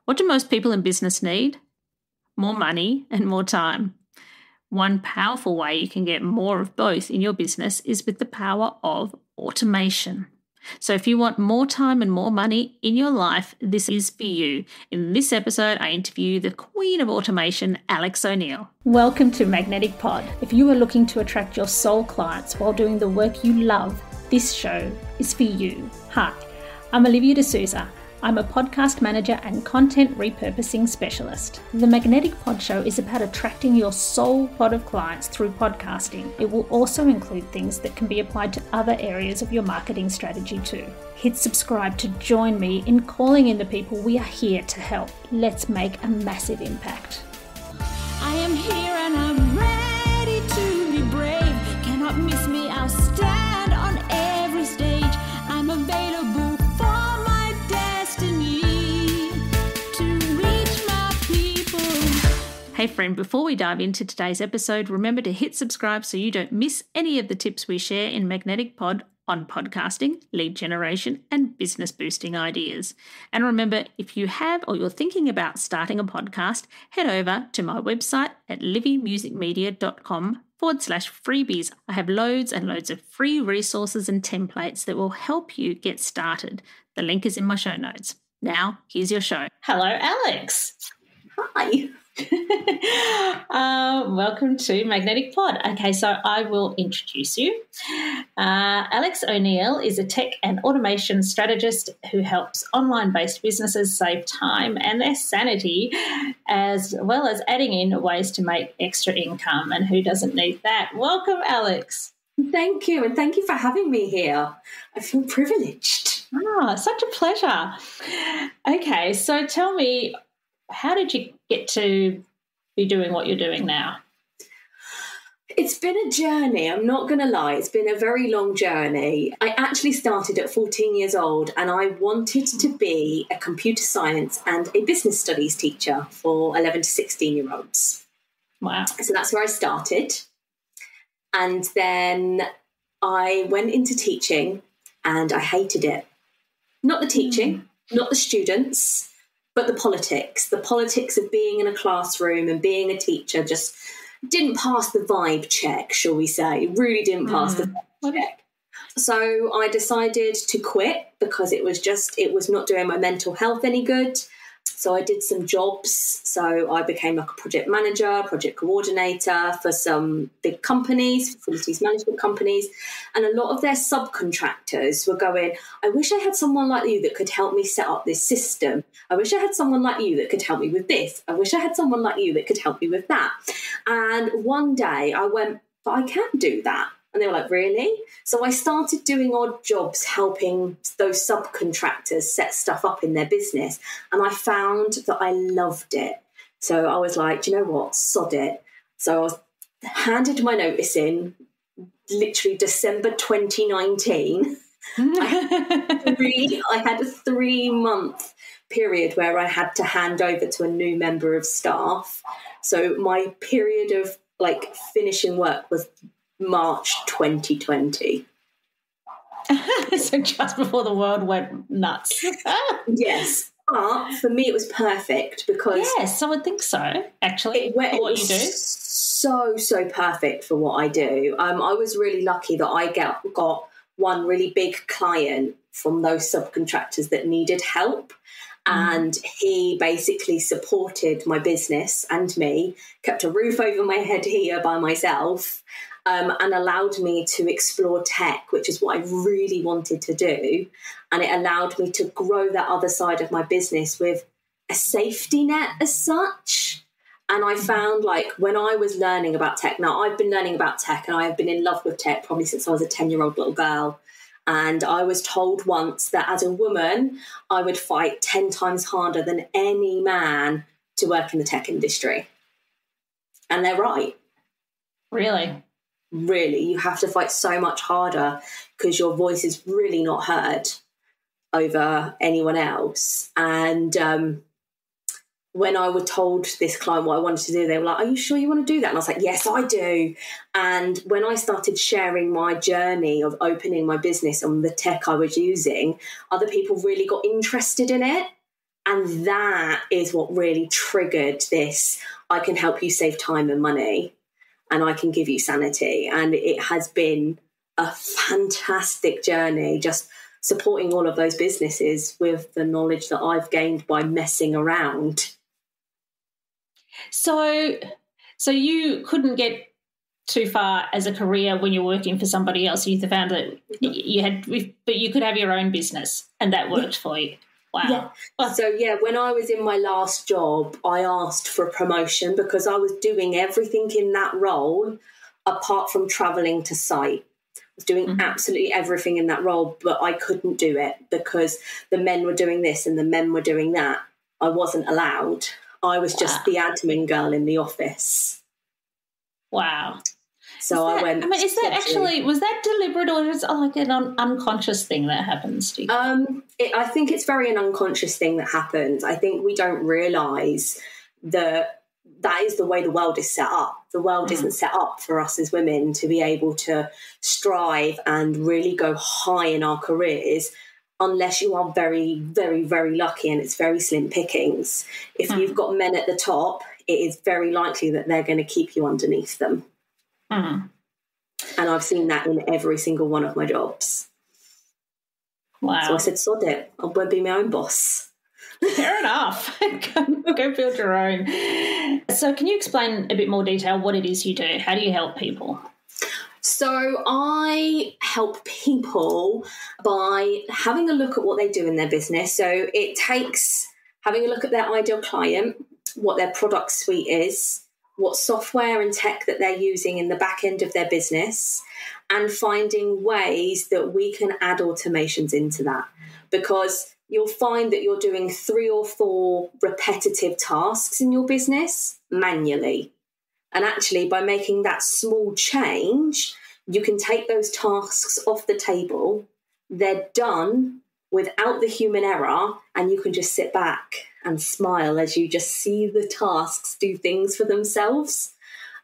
What do most people in business need? More money and more time. One powerful way you can get more of both in your business is with the power of automation. So if you want more time and more money in your life, this is for you. In this episode, I interview the queen of automation, Alex O'Neill. Welcome to Magnetic Pod. If you are looking to attract your soul clients while doing the work you love, this show is for you. Hi, I'm Olivia D'Souza. I'm a podcast manager and content repurposing specialist. The Magnetic Pod Show is about attracting your soul pod of clients through podcasting. It will also include things that can be applied to other areas of your marketing strategy too. Hit subscribe to join me in calling in the people we are here to help. Let's make a massive impact. I am here and I'm ready to be brave. Cannot miss me, I'll stand on every stage. I'm available. Hey friend, before we dive into today's episode, remember to hit subscribe so you don't miss any of the tips we share in Magnetic Pod on podcasting, lead generation, and business boosting ideas. And remember, if you have or you're thinking about starting a podcast, head over to my website at livymusicmedia.com/freebies. I have loads and loads of free resources and templates that will help you get started. The link is in my show notes. Now, here's your show. Hello, Alex. Hi. Welcome to Magnetic Pod. Okay, so I will introduce you. Alex O'Neill is a tech and automation strategist who helps online-based businesses save time and their sanity, as well as adding in ways to make extra income. And who doesn't need that? Welcome, Alex. Thank you, and thank you for having me here. I feel privileged. Such a pleasure. Okay, so tell me, how did you get to be doing what you're doing now? It's been a journey, I'm not going to lie. It's been a very long journey. I actually started at 14 years old and I wanted to be a computer science and a business studies teacher for 11 to 16-year-olds. Wow. So that's where I started. And then I went into teaching and I hated it. Not the teaching, not the students, but the politics of being in a classroom and being a teacher just didn't pass the vibe check, shall we say. It really didn't pass the vibe check. So I decided to quit because it was not doing my mental health any good. So I did some jobs. So I became like a project manager, project coordinator for some big companies, facilities management companies. And a lot of their subcontractors were going, I wish I had someone like you that could help me set up this system. I wish I had someone like you that could help me with this. I wish I had someone like you that could help me with that. And one day I went, but I can't do that. And they were like, really? So I started doing odd jobs helping those subcontractors set stuff up in their business. And I found that I loved it. So I was like, do you know what? Sod it. So I was handed my notice in literally December 2019. I had a 3-month period where I had to hand over to a new member of staff. So my period of finishing work was March 2020. So just before the world went nuts. Yes. But for me, it was perfect because... Yes, I would think so, actually, for what you do. So perfect for what I do. I was really lucky that I got one really big client from those subcontractors that needed help. And he basically supported my business and me, kept a roof over my head here by myself, and allowed me to explore tech, which is what I really wanted to do. And it allowed me to grow that other side of my business with a safety net as such. And I found when I was learning about tech, now I've been learning about tech and I have been in love with tech probably since I was a 10-year-old little girl. And I was told once that as a woman, I would fight 10 times harder than any man to work in the tech industry. And they're right. Really? Really. You have to fight so much harder because your voice is really not heard over anyone else. And when I was told this client what I wanted to do, they were like, are you sure you want to do that? And I was like, yes, I do. And when I started sharing my journey of opening my business on the tech I was using, other people really got interested in it. And that is what really triggered this. I can help you save time and money, and I can give you sanity. And it has been a fantastic journey, just supporting all of those businesses with the knowledge that I've gained by messing around. So you couldn't get too far as a career when you're working for somebody else. You found that you had, but you could have your own business, and that worked for you. Wow. Yeah. So, when I was in my last job, I asked for a promotion because I was doing everything in that role apart from travelling to site. I was doing absolutely everything in that role, but I couldn't do it because the men were doing this and the men were doing that. I wasn't allowed. I was just the admin girl in the office. Wow. So I went. I mean, is that actually, was that deliberate, or is it like an unconscious thing that happens to you? I think it's very an unconscious thing that happens. I think we don't realise that is the way the world is set up. The world isn't set up for us as women to be able to strive and really go high in our careers unless you are very, very, very lucky, and it's very slim pickings. If you've got men at the top, it is very likely that they're going to keep you underneath them. And I've seen that in every single one of my jobs. Wow. So I said, sod it. I'll be my own boss. Fair enough. Go build your own. So can you explain a bit more detail what it is you do? How do you help people? So I help people by having a look at what they do in their business. So it takes having a look at their ideal client, what their product suite is, what software and tech that they're using in the back end of their business, and finding ways that we can add automations into that. Because you'll find that you're doing 3 or 4 repetitive tasks in your business manually. And actually, by making that small change, you can take those tasks off the table. They're done without the human error, and you can just sit back and smile as you just see the tasks do things for themselves.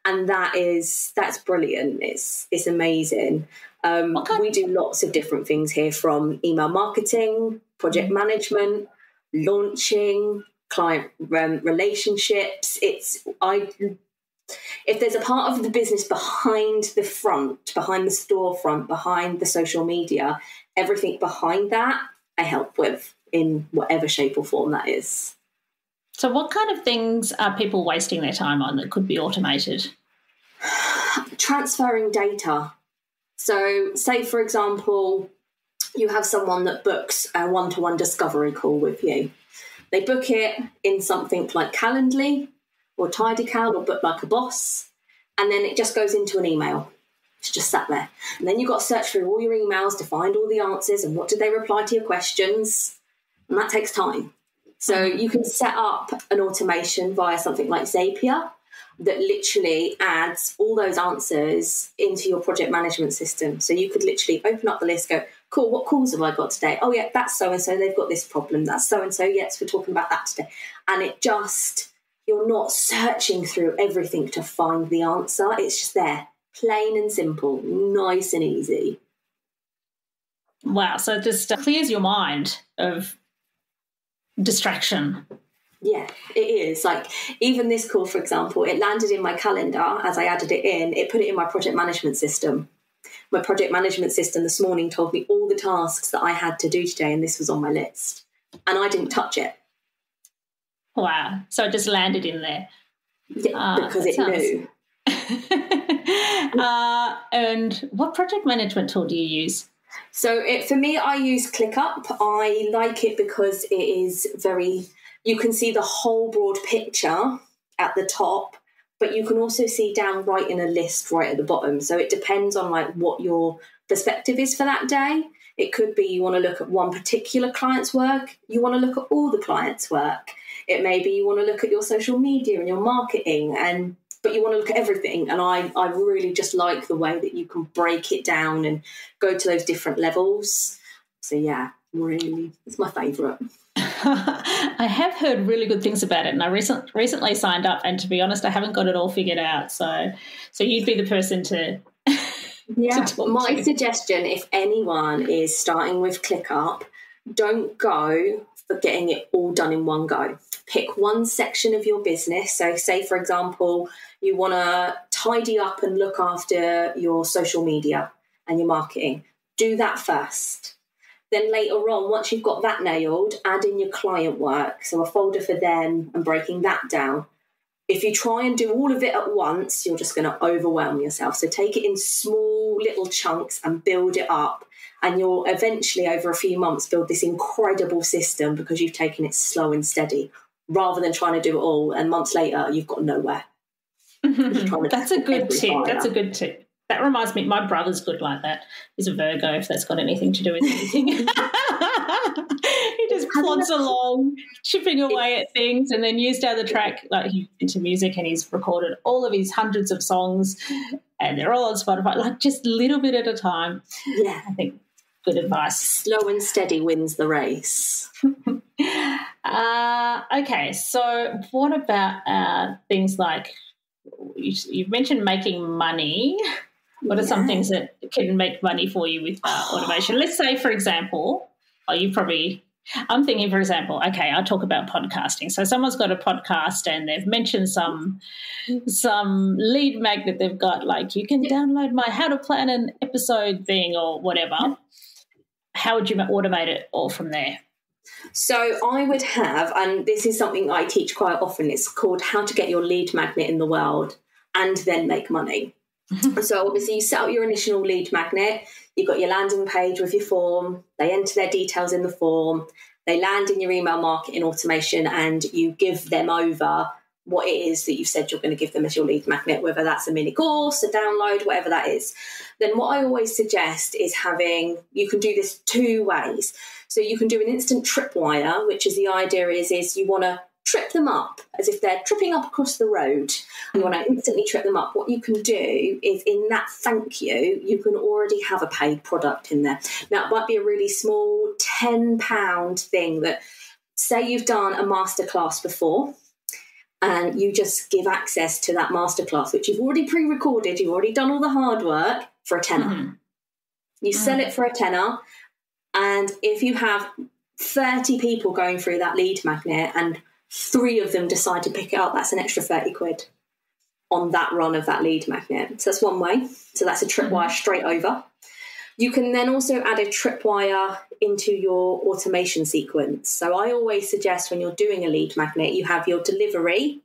And that's brilliant. It's amazing. We do lots of different things here, from email marketing, project management, launching, client relationships. If there's a part of the business behind the storefront, behind the social media, everything behind that I help with in whatever shape or form that is. So what kind of things are people wasting their time on that could be automated? Transferring data. So say, for example, you have someone that books a one-to-one discovery call with you. They book it in something like Calendly or TidyCal or Book Like a Boss, and then it just goes into an email. It's just sat there. And then you've got to search through all your emails to find all the answers and what did they reply to your questions, and that takes time. So you can set up an automation via something like Zapier that literally adds all those answers into your project management system. So you could literally open up the list, go, cool, what calls have I got today? Oh, yeah, that's so-and-so, they've got this problem. That's so-and-so, yes, we're talking about that today. And it just, you're not searching through everything to find the answer. It's just there, plain and simple, nice and easy. Wow, so it just clears your mind of distraction. Yeah, it is. Like, even this call, for example, it landed in my calendar as I added it in. It put it in my project management system. My project management system this morning told me all the tasks that I had to do today, and this was on my list. And I didn't touch it. Wow. So it just landed in there. Yeah, because it knew. And what project management tool do you use? So for me, I use ClickUp. I like it because it is you can see the whole broad picture at the top, but you can also see down right in a list right at the bottom. So it depends on like what your perspective is for that day. It could be you want to look at one particular client's work. You want to look at all the clients' work. It may be you want to look at your social media and your marketing, but you want to look at everything. And I really just like the way that you can break it down and go to those different levels. So yeah, really, it's my favourite. I have heard really good things about it, and I recently signed up, and to be honest, I haven't got it all figured out. So you'd be the person to my suggestion, if anyone is starting with ClickUp, don't go for getting it all done in one go. Pick one section of your business. So say, for example, you want to tidy up and look after your social media and your marketing. Do that first. Then later on, once you've got that nailed, add in your client work. So a folder for them and breaking that down. If you try and do all of it at once, you're just going to overwhelm yourself. So take it in small little chunks and build it up. And you'll eventually, over a few months, build this incredible system because you've taken it slow and steady rather than trying to do it all. And months later, you've got nowhere. That's a good tip. That's a good tip. That reminds me, my brother's good like that. He's a Virgo, if that's got anything to do with anything. He just plods along, chipping away at things, and then years down the track, like he's into music and he's recorded all of his hundreds of songs and they're all on Spotify, like just a little bit at a time. Yeah. I think good advice. Slow and steady wins the race. Okay, so what about things like, you mentioned making money. What are some things that can make money for you with automation? Let's say, for example, I'm thinking, for example, okay, I'll talk about podcasting. So someone's got a podcast and they've mentioned some lead magnet they've got, like you can download my how to plan an episode thing or whatever. How would you automate it all from there? So I would have, and this is something I teach quite often, it's called How to Get Your Lead Magnet in the World and Then Make Money. So obviously you set up your initial lead magnet, you've got your landing page with your form, they enter their details in the form, they land in your email marketing automation, and you give them over what it is that you've said you're going to give them as your lead magnet, whether that's a mini course, a download, whatever that is. Then what I always suggest is you can do this two ways. So you can do an instant tripwire, which is the idea is you want to trip them up as if they're tripping up across the road. You want to instantly trip them up. What you can do is in that thank you can already have a paid product in there. Now, it might be a really small £10 thing that, say you've done a masterclass before and you just give access to that masterclass, which you've already pre-recorded, you've already done all the hard work, for a tenner. Mm-hmm. You sell it for a tenner, and if you have 30 people going through that lead magnet and 3 of them decide to pick it up, that's an extra 30 quid on that run of that lead magnet. So that's one way. So that's a tripwire straight over. You can then also add a tripwire into your automation sequence. So I always suggest when you're doing a lead magnet, you have your delivery,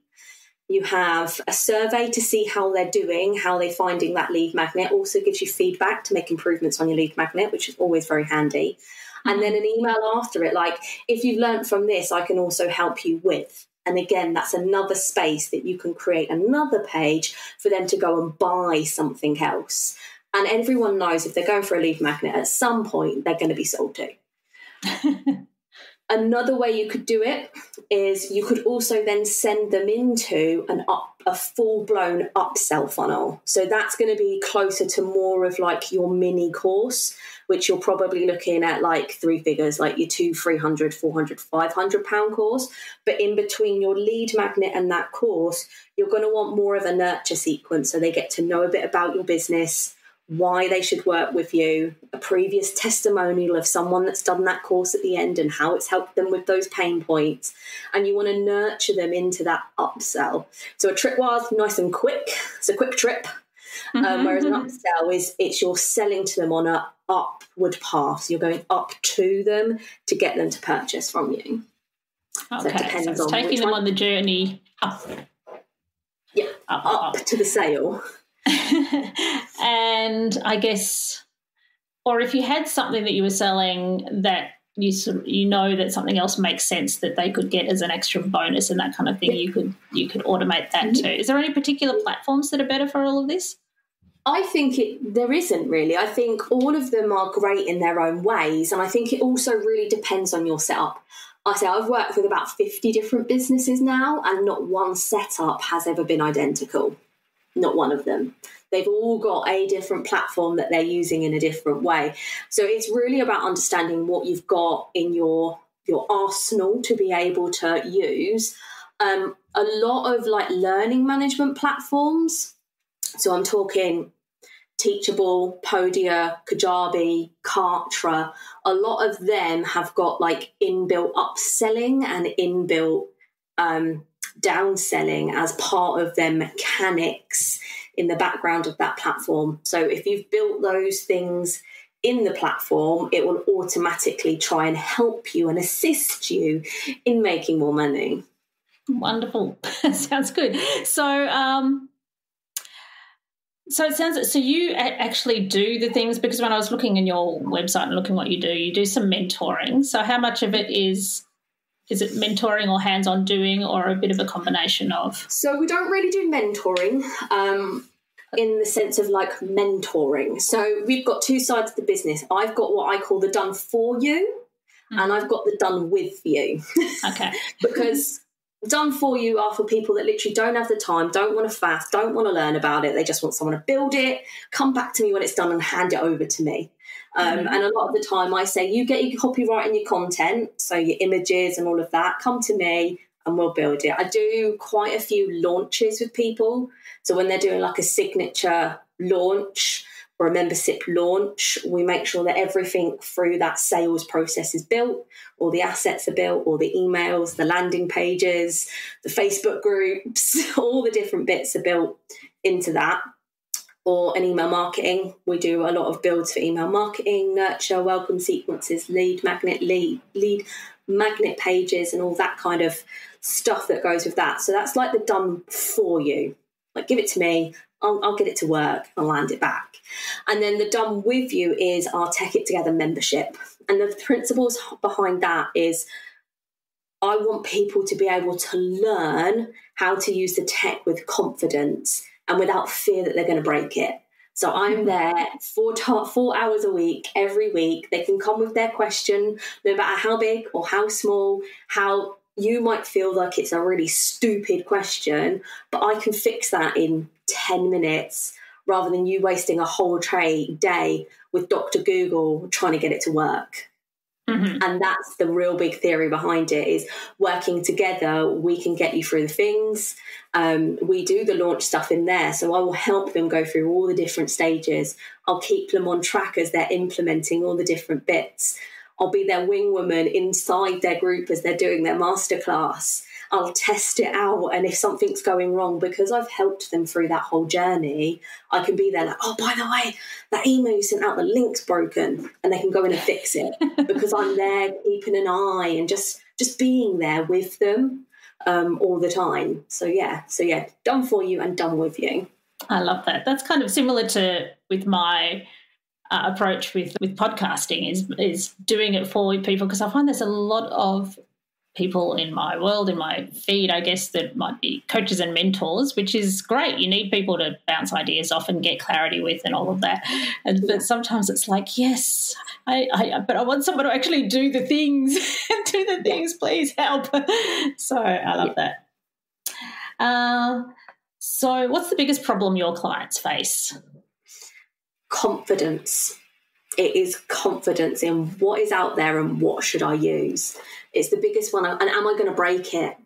you have a survey to see how they're doing, how they're finding that lead magnet. Also gives you feedback to make improvements on your lead magnet, which is always very handy. And then an email after it, like, if you've learned from this, I can also help you with. And again, that's another space that you can create another page for them to go and buy something else. And everyone knows if they're going for a lead magnet, at some point they're going to be sold to. Another way you could do it is you could also then send them into a full-blown upsell funnel. So that's going to be closer to more of like your mini course, which you're probably looking at like 3 figures, like your 200, 300, 400, 500 pound course. But in between your lead magnet and that course, you're going to want more of a nurture sequence. So they get to know a bit about your business, why they should work with you, a previous testimonial of someone that's done that course at the end and how it's helped them with those pain points. And you want to nurture them into that upsell. So a tripwire is nice and quick. It's a quick trip. Whereas an upsell it's you're selling to them on an upward path. So you're going up to them to get them to purchase from you. Okay, so it depends on taking them on the journey up. Yeah, up to the sale. And I guess, or if you had something that you were selling that you know that something else makes sense that they could get as an extra bonus and that kind of thing, you could automate that too. Is there any particular platforms that are better for all of this? I think there isn't really. I think all of them are great in their own ways, and I think it also really depends on your setup. I've worked with about 50 different businesses now, and not one setup has ever been identical. Not one of them. They've all got a different platform that they're using in a different way. So it's really about understanding what you've got in your arsenal to be able to use. A lot of like learning management platforms. So I'm talking Teachable, Podia, Kajabi, Kartra, a lot of them have got like inbuilt upselling and inbuilt downselling as part of their mechanics in the background of that platform. So if you've built those things in the platform, it will automatically try and help you and assist you in making more money. Wonderful. Sounds good. So it sounds, so you actually do the things, because when I was looking in your website and looking what you do some mentoring. So how much of it is it mentoring or hands-on doing, or a bit of a combination of? So we don't really do mentoring in the sense of like mentoring. So we've got two sides of the business. I've got what I call the done for you, and I've got the done with you. Okay. Because done for you are for people that literally don't have the time, don't want to fast, don't want to learn about it. They just want someone to build it, come back to me when it's done and hand it over to me. And a lot of the time I say, you get your copyright and your content, so your images and all of that, come to me and we'll build it. I do quite a few launches with people. So when they're doing like a signature launch or a membership launch, we make sure that everything through that sales process is built, all the assets are built, all the emails, the landing pages, the Facebook groups, all the different bits are built into that. Or an email marketing, we do a lot of builds for email marketing, nurture, welcome sequences, lead magnet pages, and all that kind of stuff that goes with that. So that's like the done for you. Like, give it to me, I'll get it to work, I'll land it back. And then the done with you is our Tech It Together membership. And the principles behind that is I want people to be able to learn how to use the tech with confidence and without fear that they're going to break it. So I'm there 4 hours a week, every week. They can come with their question, no matter how big or how small, how you might feel like it's a really stupid question, but I can fix that in 10 minutes rather than you wasting a whole day with Dr. Google trying to get it to work. And that's the real big theory behind it, is working together, we can get you through the things. We do the launch stuff in there. So I will help them go through all the different stages. I'll keep them on track as they're implementing all the different bits. I'll be their wing woman inside their group as they're doing their masterclass. I'll test it out, and if something's going wrong, because I've helped them through that whole journey, I can be there like, oh, by the way, that email you sent out, the link's broken, and they can go in and fix it because I'm there keeping an eye and just being there with them all the time. So yeah, done for you and done with you. I love that. That's kind of similar to with my approach with podcasting is doing it for people, because I find there's a lot of people in my world, in my feed, I guess, that might be coaches and mentors, which is great. You need people to bounce ideas off and get clarity with and all of that. But sometimes it's like, yes, but I want someone to actually do the things. Do the things, please help. So I love that. So what's the biggest problem your clients face? Confidence. It is confidence in what is out there and what should I use. It's the biggest one. And am I going to break it?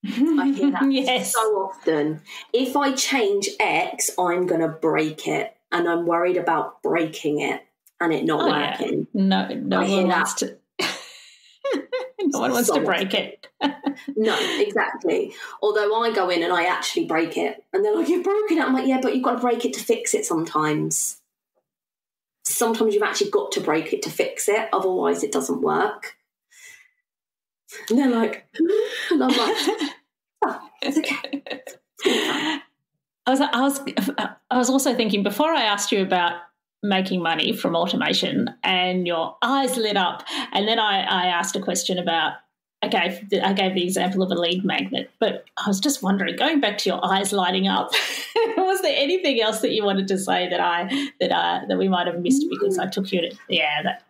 I hear that so often. If I change X, I'm going to break it. And I'm worried about breaking it and it not working. Yeah. No one wants to. No one wants to break it. No, exactly. Although I go in and I actually break it. And they're like, you've broken it. I'm like, yeah, but you've got to break it to fix it sometimes. Sometimes you've actually got to break it to fix it. Otherwise, it doesn't work. And they're like, and I'm like, oh, it's okay. I was also thinking, before I asked you about making money from automation, and your eyes lit up, and then I asked a question about, I gave the example of a lead magnet, but I was just wondering, going back to your eyes lighting up, was there anything else that you wanted to say that we might have missed because I took you to that?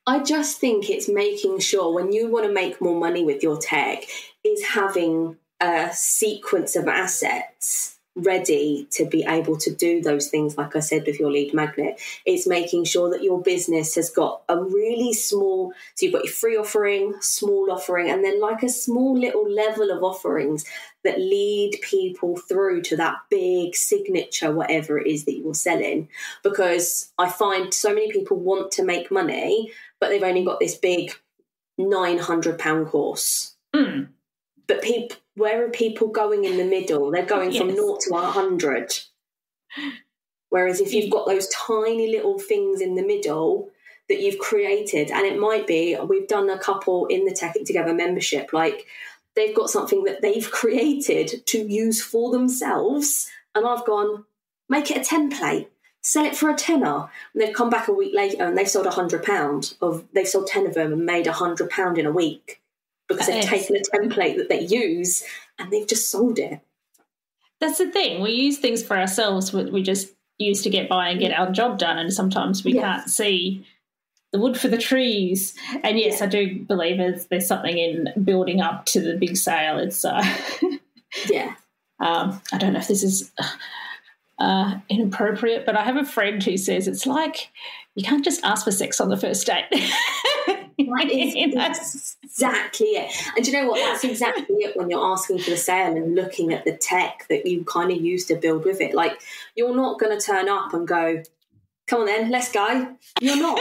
I just think it's making sure when you want to make more money with your tech is having a sequence of assets ready to be able to do those things, like I said, with your lead magnet. It's making sure that your business has got a really small, so you've got your free offering, small offering, and then like a small little level of offerings that lead people through to that big signature, whatever it is that you're selling. Because I find so many people want to make money, but they've only got this big £900 course. But where are people going in the middle? They're going from 0 to 100. Whereas if you've got those tiny little things in the middle that you've created, and it might be, we've done a couple in the Tech It Together membership, like they've got something that they've created to use for themselves, and I've gone, make it a template, sell it for a tenner. And they've come back a week later and they've sold £100 they've sold 10 of them and made £100 in a week. Because they've taken a template that they use and they've just sold it. That's the thing. We use things for ourselves. We just use to get by and get our job done. And sometimes we can't see the wood for the trees. And yes, I do believe there's something in building up to the big sale. It's I don't know if this is inappropriate, but I have a friend who says it's like you can't just ask for sex on the first date. That is exactly it. And do you know what? That's exactly it when you're asking for the sale and looking at the tech that you kind of use to build with it. Like, you're not going to turn up and go, come on then, let's go. You're not.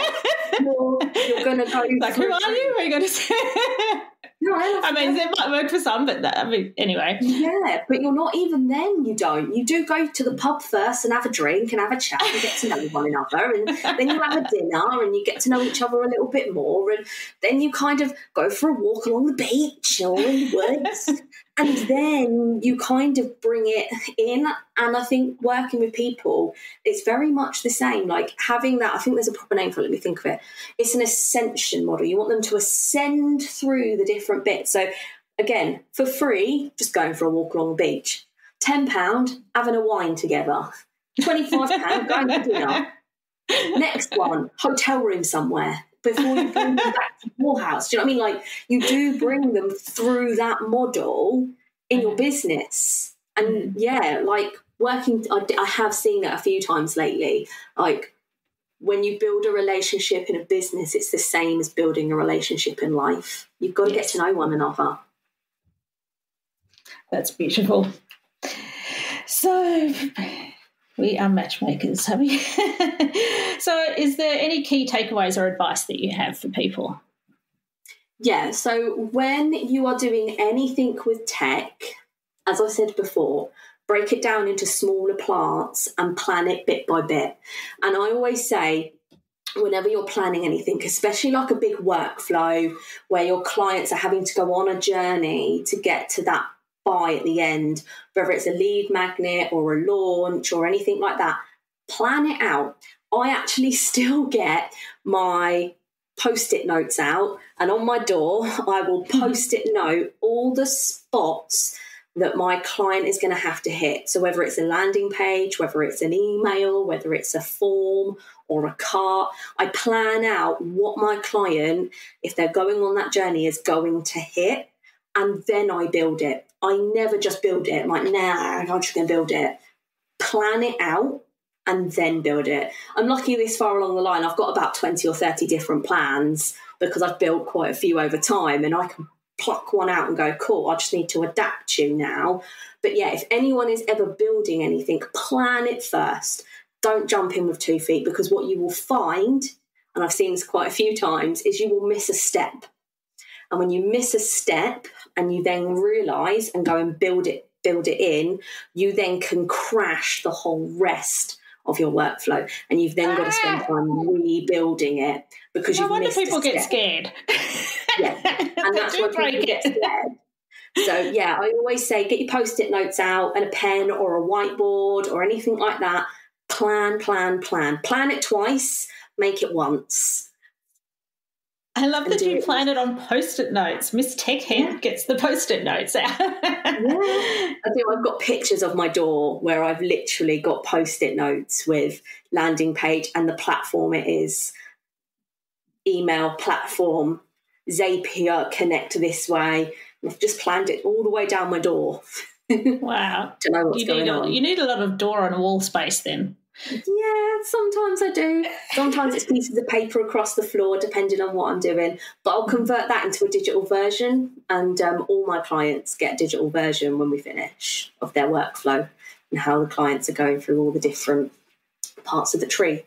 You're going to go. Like, who are you? Are you going to say? No, I mean, it might work for some, but anyway. Yeah, but you're not even then, you don't. You do go to the pub first and have a drink and have a chat and get to know one another, and then you have a dinner and you get to know each other a little bit more, and then you kind of go for a walk along the beach or in the woods, and then you kind of bring it in. And I think working with people, it's very much the same. Like having that, I think there's a proper name for it, let me think of it. It's an ascension model. You want them to ascend through the different bits. So again, for free, just going for a walk along the beach. £10, having a wine together. £25, going for dinner. Next one, hotel room somewhere before you bring them back to your house. Do you know what I mean? Like, you do bring them through that model in your business. And yeah, like working, I have seen it a few times lately. Like, when you build a relationship in a business, it's the same as building a relationship in life. You've got to get to know one another. That's beautiful. So we are matchmakers, have we? So is there any key takeaways or advice that you have for people? Yeah, so when you are doing anything with tech, as I said before, break it down into smaller parts and plan it bit by bit. And I always say, whenever you're planning anything, especially like a big workflow where your clients are having to go on a journey to get to that buy at the end, whether it's a lead magnet or a launch or anything like that, plan it out. I actually still get my post-it notes out, and on my door I will post-it note all the spots that my client is going to have to hit. So whether it's a landing page, whether it's an email, whether it's a form or a cart, I plan out what my client, if they're going on that journey, is going to hit, and then I build it. I never just build it. I'm like, nah, I'm just going to build it. Plan it out and then build it. I'm lucky this far along the line, I've got about 20 or 30 different plans because I've built quite a few over time, and I can pluck one out and go, cool, I just need to adapt you now. But yeah, if anyone is ever building anything, plan it first. Don't jump in with 2 feet, because what you will find, and I've seen this quite a few times, is you will miss a step. And when you miss a step and you then realise and go and build it in, you then can crash the whole rest of your workflow, and you've then got to spend time rebuilding it because you've missed a step. No wonder people get scared. Yeah, and that's why people get scared. So yeah, I always say get your post-it notes out and a pen or a whiteboard or anything like that. Plan it twice, make it once. I love that you plan it on post-it notes. Miss Tech Head gets the post-it notes out. I do. I've got pictures of my door where I've literally got post-it notes with landing page and the platform it is, email platform, Zapier, connect this way. I've just planned it all the way down my door. Wow. Don't know what's going on. You need a lot of door on wall space then. Yeah, sometimes I do. Sometimes it's pieces of paper across the floor, depending on what I'm doing. But I'll convert that into a digital version, and all my clients get a digital version when we finish of their workflow and how the clients are going through all the different parts of the tree.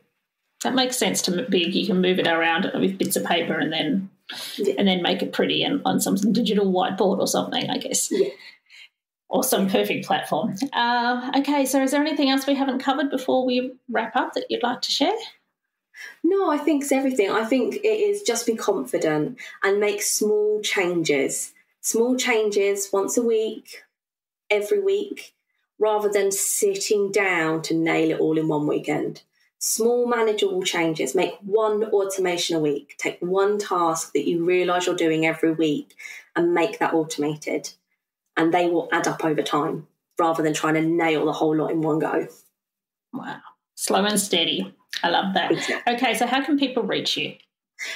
That makes sense to me. You can move it around with bits of paper and then make it pretty and on some digital whiteboard or something, I guess. Yeah. Or some perfect platform. Okay, so is there anything else we haven't covered before we wrap up that you'd like to share? No, I think it's everything. I think it is just be confident and make small changes. Small changes once a week, every week, rather than sitting down to nail it all in one weekend. Small manageable changes. Make one automation a week. Take one task that you realise you're doing every week and make that automated. And they will add up over time rather than trying to nail the whole lot in one go. Wow. Slow and steady. I love that. Exactly. Okay, so how can people reach you?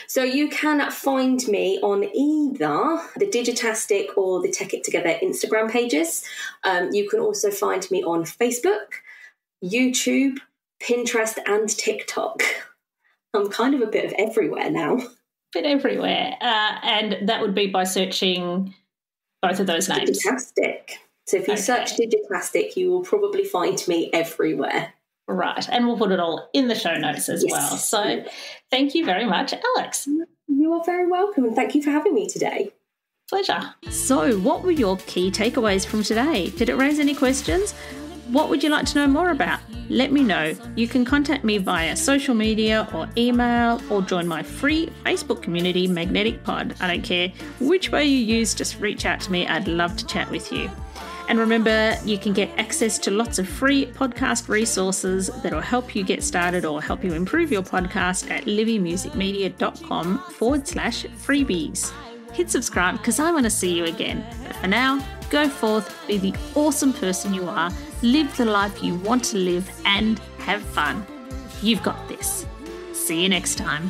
So you can find me on either the Digitastic or the Tech It Together Instagram pages. You can also find me on Facebook, YouTube, Pinterest and TikTok. I'm kind of a bit of everywhere now. Bit everywhere. And that would be by searching both of those names. Digitastic. So if you search Digitastic, you will probably find me everywhere. Right. And we'll put it all in the show notes as well. So thank you very much, Alex. You are very welcome. And thank you for having me today. Pleasure. So what were your key takeaways from today? Did it raise any questions? What would you like to know more about? Let me know. You can contact me via social media or email or join my free Facebook community, Magnetic Pod. I don't care which way you use, just reach out to me. I'd love to chat with you. And remember, you can get access to lots of free podcast resources that will help you get started or help you improve your podcast at livymusicmedia.com/freebies. Hit subscribe because I want to see you again. But for now, go forth, be the awesome person you are, live the life you want to live, and have fun. You've got this. See you next time.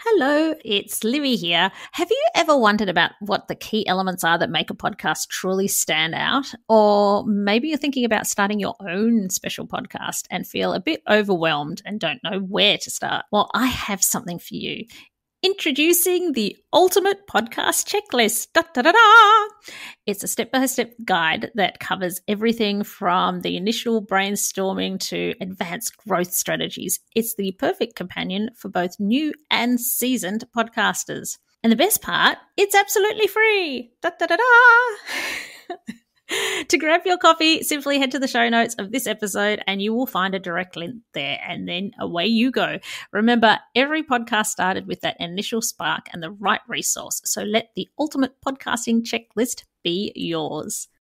Hello, it's Livy here. Have you ever wondered about what the key elements are that make a podcast truly stand out? Or maybe you're thinking about starting your own special podcast and feel a bit overwhelmed and don't know where to start. Well, I have something for you. Introducing the Ultimate Podcast Checklist. Da, da, da, da. It's a step-by-step guide that covers everything from the initial brainstorming to advanced growth strategies. It's the perfect companion for both new and seasoned podcasters. And the best part, it's absolutely free. Da, da, da, da. To grab your copy, simply head to the show notes of this episode and you will find a direct link there, and then away you go. Remember, every podcast started with that initial spark and the right resource, so let the Ultimate Podcasting Checklist be yours.